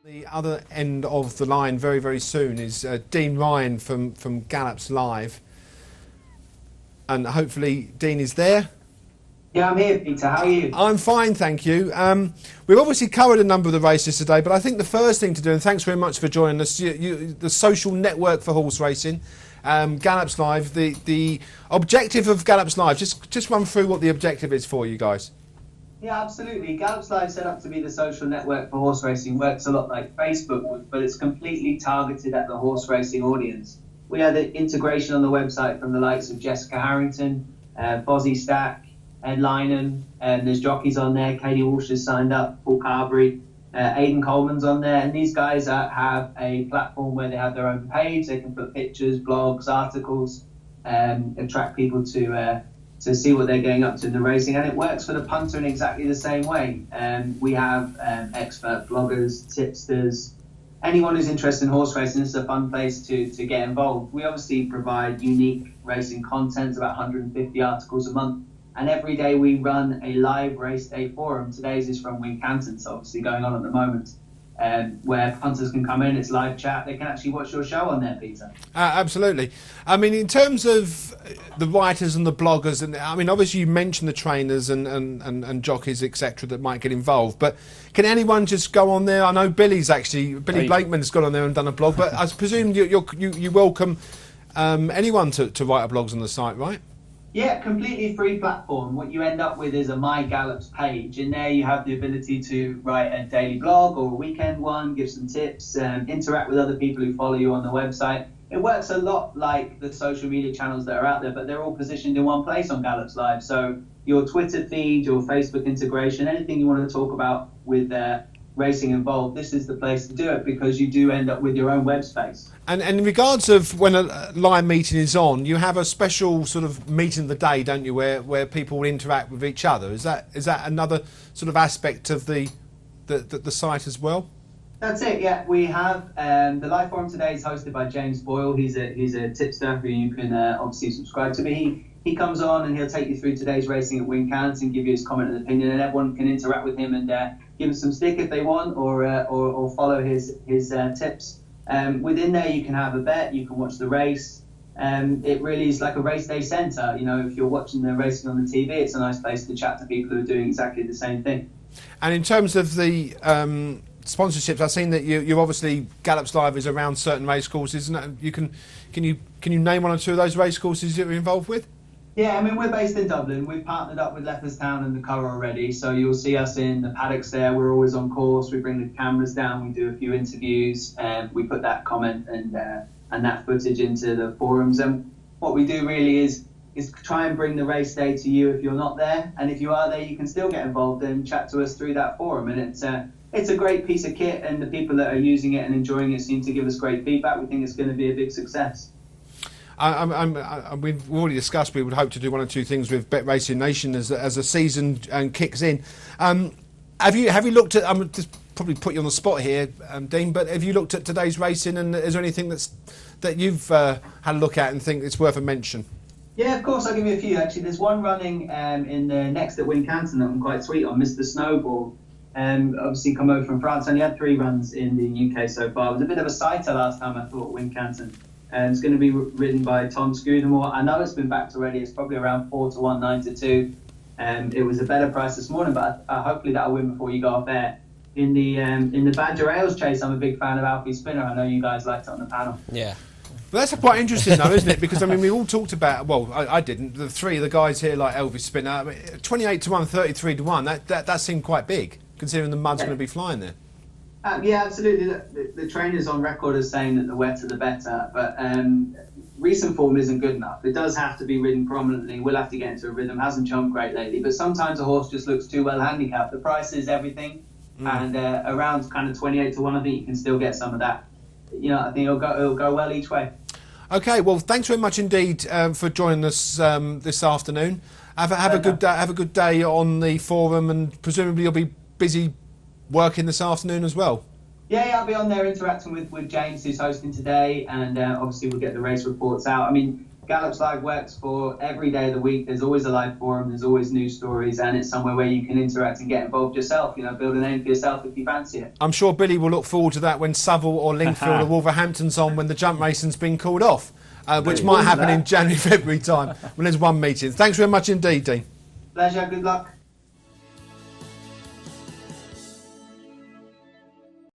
The other end of the line very, very soon is Dean Ryan from Gallops Live. And hopefully Dean is there. Yeah, I'm here, Peter. How are you? I'm fine, thank you. We've obviously covered a number of the races today, but I think the first thing to do, and thanks very much for joining us, the social network for horse racing, Gallops Live, the objective of Gallops Live, just run through what the objective is for you guys. Yeah, absolutely. Gallops Live set up to be the social network for horse racing. Works a lot like Facebook would, but it's completely targeted at the horse racing audience. We have the integration on the website from the likes of Jessica Harrington, Fozzie Stack, Ed Lynham, and there's jockeys on there. Katie Walsh has signed up, Paul Carberry, Aidan Coleman's on there, and these guys have a platform where they have their own page. They can put pictures, blogs, articles, attract people to see what they're getting up to in the racing, and it works for the punter in exactly the same way. We have expert bloggers, tipsters, anyone who's interested in horse racing. This is a fun place to get involved. We obviously provide unique racing content, about 150 articles a month, and every day we run a live race day forum. Today's is from Wincanton, so obviously going on at the moment, where punters can come in. It's live chat. They can actually watch your show on there, Peter. Absolutely. I mean, in terms of the writers and the bloggers, and I mean, obviously you mentioned the trainers and jockeys, etc., that might get involved, but can anyone just go on there? I know Billy Blakeman's gone on there and done a blog, but I presume you welcome anyone to write a blogs on the site, right? Yeah, completely free platform. What you end up with is a My Gallops page. In there you have the ability to write a daily blog or a weekend one, give some tips, interact with other people who follow you on the website. It works a lot like the social media channels that are out there, but they're all positioned in one place on Gallops Live. So your Twitter feed, your Facebook integration, anything you want to talk about with racing involved, this is the place to do it, because you do end up with your own web space. And in regards of when a live meeting is on, you have a special sort of meeting of the day, don't you, where people will interact with each other? Is that another sort of aspect of the site as well? That's it. Yeah, we have the live forum today is hosted by James Boyle. He's a tipster who you can obviously subscribe to. But he comes on and he'll take you through today's racing at Wincanton and give you his comment and opinion, and everyone can interact with him and give him some stick if they want, or follow his tips. Within there, you can have a bet, you can watch the race. It really is like a race day centre. You know, if you're watching the racing on the TV, it's a nice place to chat to people who are doing exactly the same thing. And in terms of the sponsorships, I've seen that you obviously Gallops Live is around certain race courses, and can you name one or two of those race courses that you're involved with? Yeah, I mean, we're based in Dublin. We've partnered up with Leopardstown and the Curragh already, so you'll see us in the paddocks there. We're always on course. We bring the cameras down. We do a few interviews, and we put that comment and that footage into the forums. And what we do really is try and bring the race day to you if you're not there. And if you are there, you can still get involved and chat to us through that forum. And it's a great piece of kit, and the people that are using it and enjoying it seem to give us great feedback. We think it's going to be a big success. We've already discussed we would hope to do one or two things with BetRacingNation as a season kicks in. Have you looked at? I'm just probably put you on the spot here, Dean. But have you looked at today's racing, and is there anything that you've had a look at and think it's worth a mention? Yeah, of course. I'll give you a few. Actually, there's one running in the next at Wincanton that I'm quite sweet on, Mr. Snowball. Obviously come over from France. Only had 3 runs in the UK so far. It was a bit of a sighter last time, I thought, Wincanton. It's going to be ridden by Tom Scudamore. I know it's been backed already. It's probably around 4-1, 9-2. It was a better price this morning, but hopefully that'll win before you go off air. In the Badger Ales chase, I'm a big fan of Alfie Spinner. I know you guys liked it on the panel. Yeah. Well, that's quite interesting, though, isn't it? Because I mean, we all talked about. Well, I didn't. The 3 of the guys here, like Elvis Spinner, 28-1, 33-1. That seemed quite big, considering the mud's going to be flying there. Yeah, absolutely. The trainer's on record as saying that the wetter the better, but recent form isn't good enough. It does have to be ridden prominently. We'll have to get into a rhythm. Hasn't jumped great lately, but sometimes a horse just looks too well handicapped. The price is everything, and around kind of 28-1, I think you can still get some of that. You know, I think it'll go well each way. Okay, well, thanks very much indeed for joining us this afternoon. Have a good day on the forum, and presumably you'll be busy working this afternoon as well. Yeah, I'll be on there interacting with James, who's hosting today, and obviously we'll get the race reports out. I mean, Gallops Live works for every day of the week. There's always a live forum, there's always news stories, and it's somewhere where you can interact and get involved yourself, build a name for yourself if you fancy it. I'm sure Billy will look forward to that when Southall or Lingfield or Wolverhampton's on when the jump racing's been called off, which might happen in January, February time when there's one meeting. Thanks very much indeed, Dean. Pleasure, good luck.